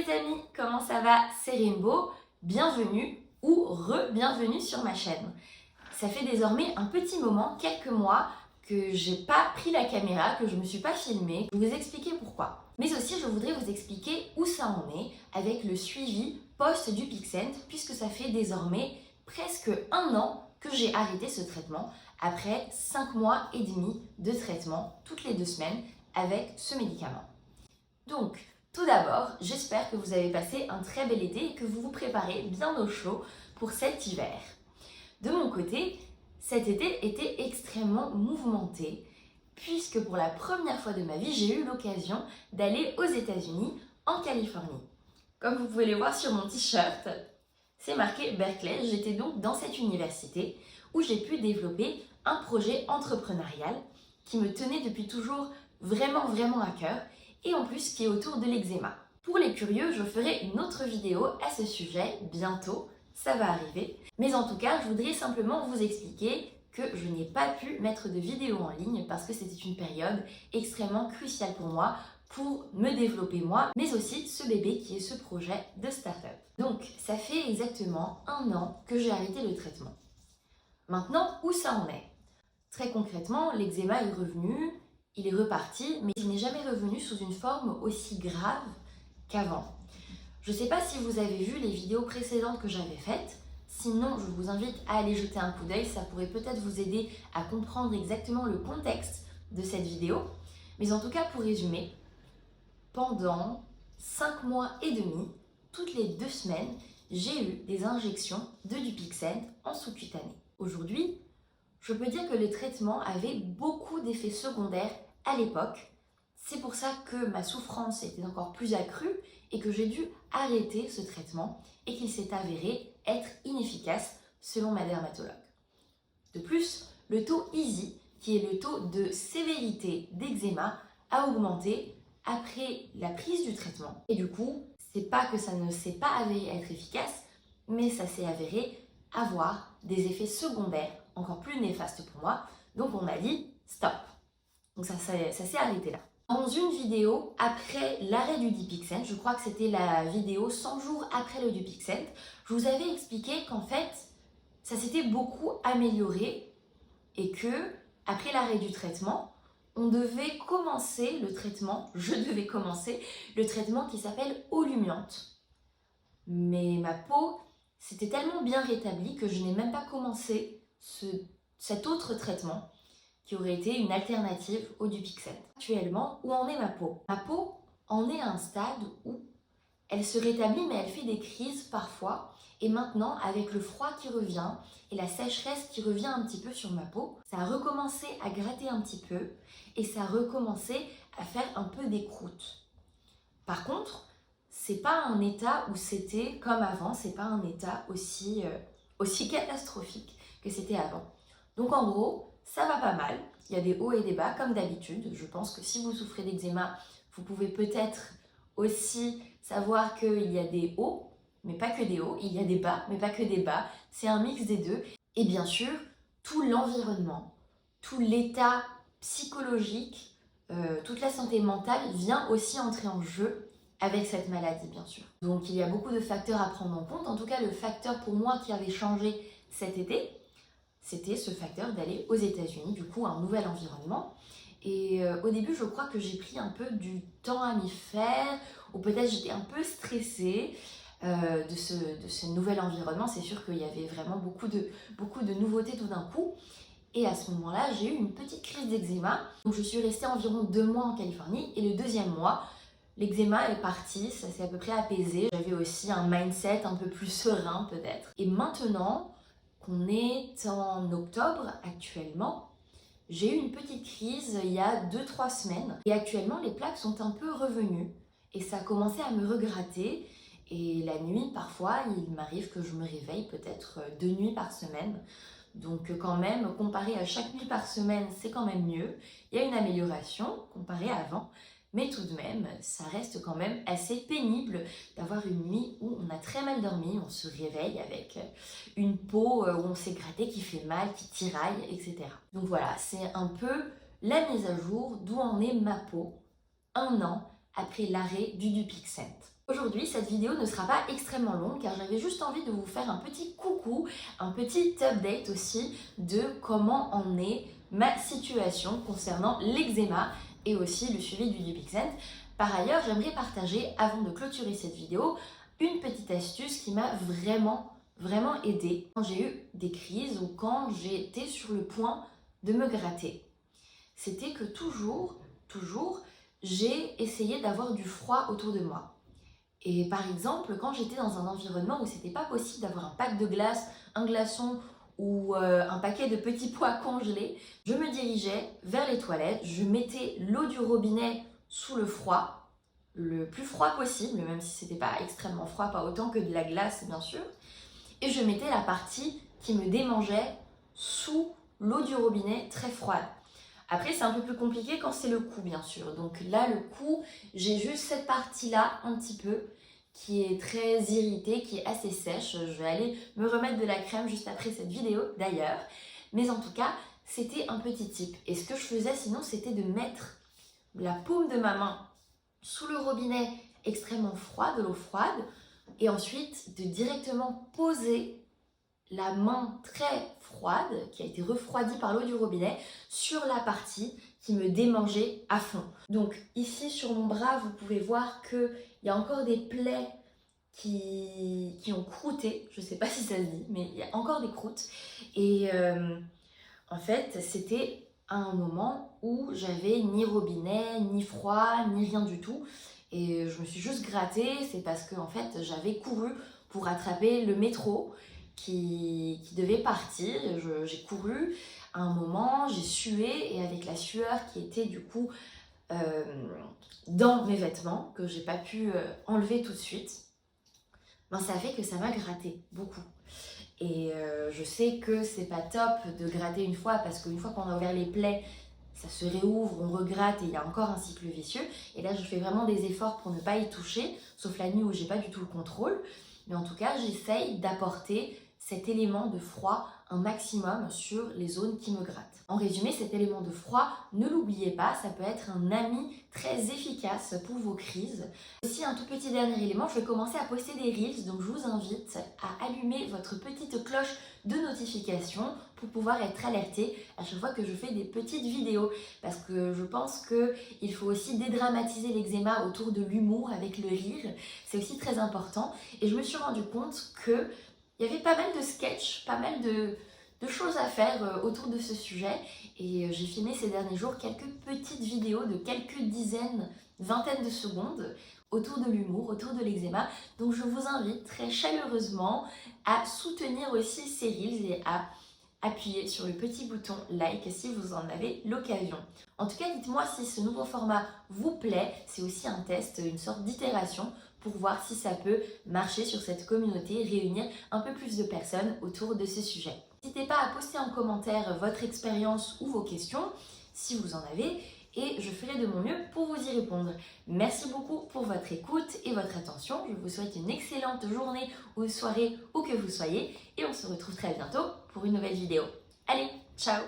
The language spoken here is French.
les amis, comment ça va? C'est Rainbow, bienvenue ou re-bienvenue sur ma chaîne. Ça fait désormais un petit moment, quelques mois, que j'ai pas pris la caméra, que je me suis pas filmée. Je vais vous expliquer pourquoi. Mais aussi, je voudrais vous expliquer où ça en est avec le suivi post du Dupixent, puisque ça fait désormais presque un an que j'ai arrêté ce traitement, après 5 mois et demi de traitement toutes les 2 semaines avec ce médicament. Donc, tout d'abord, j'espère que vous avez passé un très bel été et que vous vous préparez bien au chaud pour cet hiver. De mon côté, cet été était extrêmement mouvementé puisque pour la première fois de ma vie, j'ai eu l'occasion d'aller aux États-Unis, en Californie. Comme vous pouvez le voir sur mon t-shirt, c'est marqué Berkeley. J'étais donc dans cette université où j'ai pu développer un projet entrepreneurial qui me tenait depuis toujours vraiment à cœur et en plus qui est autour de l'eczéma. Pour les curieux, je ferai une autre vidéo à ce sujet bientôt, ça va arriver. Mais en tout cas, je voudrais simplement vous expliquer que je n'ai pas pu mettre de vidéo en ligne parce que c'était une période extrêmement cruciale pour moi pour me développer moi, mais aussi ce bébé qui est ce projet de start-up. Donc, ça fait exactement un an que j'ai arrêté le traitement. Maintenant, où ça en est? Très concrètement, l'eczéma est revenu, il est reparti, mais il n'est jamais revenu sous une forme aussi grave qu'avant. Je ne sais pas si vous avez vu les vidéos précédentes que j'avais faites, sinon je vous invite à aller jeter un coup d'œil, ça pourrait peut-être vous aider à comprendre exactement le contexte de cette vidéo. Mais en tout cas, pour résumer, pendant 5 mois et demi, toutes les 2 semaines, j'ai eu des injections de Dupixent en sous-cutané. Aujourd'hui, je peux dire que le traitement avait beaucoup d'effets secondaires à l'époque. C'est pour ça que ma souffrance était encore plus accrue et que j'ai dû arrêter ce traitement et qu'il s'est avéré être inefficace selon ma dermatologue. De plus, le taux EASY, qui est le taux de sévérité d'eczéma, a augmenté après la prise du traitement. Et du coup, c'est pas que ça ne s'est pas avéré être efficace, mais ça s'est avéré avoir des effets secondaires encore plus néfastes pour moi. Donc on a dit stop. Donc ça s'est arrêté là. Dans une vidéo après l'arrêt du Dupixent, je crois que c'était la vidéo 100 jours après le Dupixent, je vous avais expliqué qu'en fait, ça s'était beaucoup amélioré et que après l'arrêt du traitement, on devait commencer le traitement, je devais commencer le traitement qui s'appelle Olumiante. Mais ma peau s'était tellement bien rétablie que je n'ai même pas commencé cet autre traitement qui aurait été une alternative au Dupixent. Actuellement, où en est ma peau? Ma peau en est à un stade où elle se rétablit mais elle fait des crises parfois. Et maintenant, avec le froid qui revient et la sécheresse qui revient un petit peu sur ma peau, ça a recommencé à gratter un petit peu et ça a recommencé à faire un peu des croûtes. Par contre, c'est pas un état où c'était comme avant, c'est pas un état aussi catastrophique que c'était avant. Donc en gros, ça va pas mal. Il y a des hauts et des bas comme d'habitude. Je pense que si vous souffrez d'eczéma, vous pouvez peut-être aussi savoir qu'il y a des hauts, mais pas que des hauts. Il y a des bas, mais pas que des bas. C'est un mix des deux. Et bien sûr, tout l'environnement, tout l'état psychologique, toute la santé mentale vient aussi entrer en jeu avec cette maladie, bien sûr. Donc il y a beaucoup de facteurs à prendre en compte. En tout cas, le facteur pour moi qui avait changé cet été, c'était ce facteur d'aller aux États-Unis, du coup un nouvel environnement. Et au début, je crois que j'ai pris un peu du temps à m'y faire, ou peut-être j'étais un peu stressée de ce nouvel environnement. C'est sûr qu'il y avait vraiment beaucoup de nouveautés tout d'un coup. Et à ce moment-là, j'ai eu une petite crise d'eczéma. Donc je suis restée environ 2 mois en Californie, et le 2e mois, l'eczéma est parti, ça s'est à peu près apaisé. J'avais aussi un mindset un peu plus serein peut-être. Et maintenant qu'on est en octobre actuellement, j'ai eu une petite crise il y a 2-3 semaines. Et actuellement, les plaques sont un peu revenues. Et ça a commencé à me regratter. Et la nuit, parfois, il m'arrive que je me réveille peut-être 2 nuits par semaine. Donc quand même, comparé à chaque nuit par semaine, c'est quand même mieux. Il y a une amélioration comparé à avant. Mais tout de même, ça reste quand même assez pénible d'avoir une nuit où on a très mal dormi, on se réveille avec une peau où on s'est gratté qui fait mal, qui tiraille, etc. Donc voilà, c'est un peu la mise à jour d'où en est ma peau un an après l'arrêt du Dupixent. Aujourd'hui, cette vidéo ne sera pas extrêmement longue car j'avais juste envie de vous faire un petit coucou, un petit update aussi de comment en est ma situation concernant l'eczéma et aussi le suivi du Dupixent. Par ailleurs, j'aimerais partager, avant de clôturer cette vidéo, une petite astuce qui m'a vraiment aidée quand j'ai eu des crises ou quand j'étais sur le point de me gratter. C'était que toujours, j'ai essayé d'avoir du froid autour de moi. Et par exemple, quand j'étais dans un environnement où c'était pas possible d'avoir un pack de glace, un glaçon ou un paquet de petits pois congelés, je me dirigeais vers les toilettes, je mettais l'eau du robinet sous le froid, le plus froid possible, même si c'était pas extrêmement froid, pas autant que de la glace bien sûr, et je mettais la partie qui me démangeait sous l'eau du robinet très froide. Après, c'est un peu plus compliqué quand c'est le cou, bien sûr. Donc là, le cou, j'ai juste cette partie-là, un petit peu, qui est très irritée, qui est assez sèche. Je vais aller me remettre de la crème juste après cette vidéo, d'ailleurs. Mais en tout cas, c'était un petit tip. Et ce que je faisais sinon, c'était de mettre la paume de ma main sous le robinet extrêmement froid, de l'eau froide, et ensuite de directement poser la main très froide, qui a été refroidie par l'eau du robinet, sur la partie qui me démangeait à fond. Donc ici sur mon bras, vous pouvez voir qu'il y a encore des plaies qui ont croûté, je ne sais pas si ça se dit, mais il y a encore des croûtes. Et en fait, c'était à un moment où j'avais ni robinet, ni froid, ni rien du tout. Et je me suis juste grattée, c'est parce que en fait, j'avais couru pour attraper le métro qui devait partir. J'ai couru à un moment, j'ai sué et avec la sueur qui était du coup dans mes vêtements, que j'ai pas pu enlever tout de suite, ben ça fait que ça m'a gratté beaucoup. Et je sais que c'est pas top de gratter une fois parce qu'une fois qu'on a ouvert les plaies, ça se réouvre, on regratte et il y a encore un cycle vicieux. Et là, je fais vraiment des efforts pour ne pas y toucher, sauf la nuit où j'ai pas du tout le contrôle. Mais en tout cas, j'essaye d'apporter cet élément de froid un maximum sur les zones qui me grattent. En résumé, cet élément de froid, ne l'oubliez pas, ça peut être un ami très efficace pour vos crises. Aussi, un tout petit dernier élément, je vais commencer à poster des Reels, donc je vous invite à allumer votre petite cloche de notification pour pouvoir être alerté à chaque fois que je fais des petites vidéos. Parce que je pense qu'il faut aussi dédramatiser l'eczéma autour de l'humour avec le rire. C'est aussi très important. Et je me suis rendu compte que il y avait pas mal de sketchs, pas mal de choses à faire autour de ce sujet. Et j'ai filmé ces derniers jours quelques petites vidéos de quelques dizaines, vingtaines de secondes autour de l'humour, autour de l'eczéma. Donc je vous invite très chaleureusement à soutenir aussi ces reels et à appuyer sur le petit bouton like si vous en avez l'occasion. En tout cas, dites-moi si ce nouveau format vous plaît. C'est aussi un test, une sorte d'itération pour voir si ça peut marcher sur cette communauté, réunir un peu plus de personnes autour de ce sujet. N'hésitez pas à poster en commentaire votre expérience ou vos questions, si vous en avez, et je ferai de mon mieux pour vous y répondre. Merci beaucoup pour votre écoute et votre attention. Je vous souhaite une excellente journée ou soirée où que vous soyez, et on se retrouve très bientôt pour une nouvelle vidéo. Allez, ciao!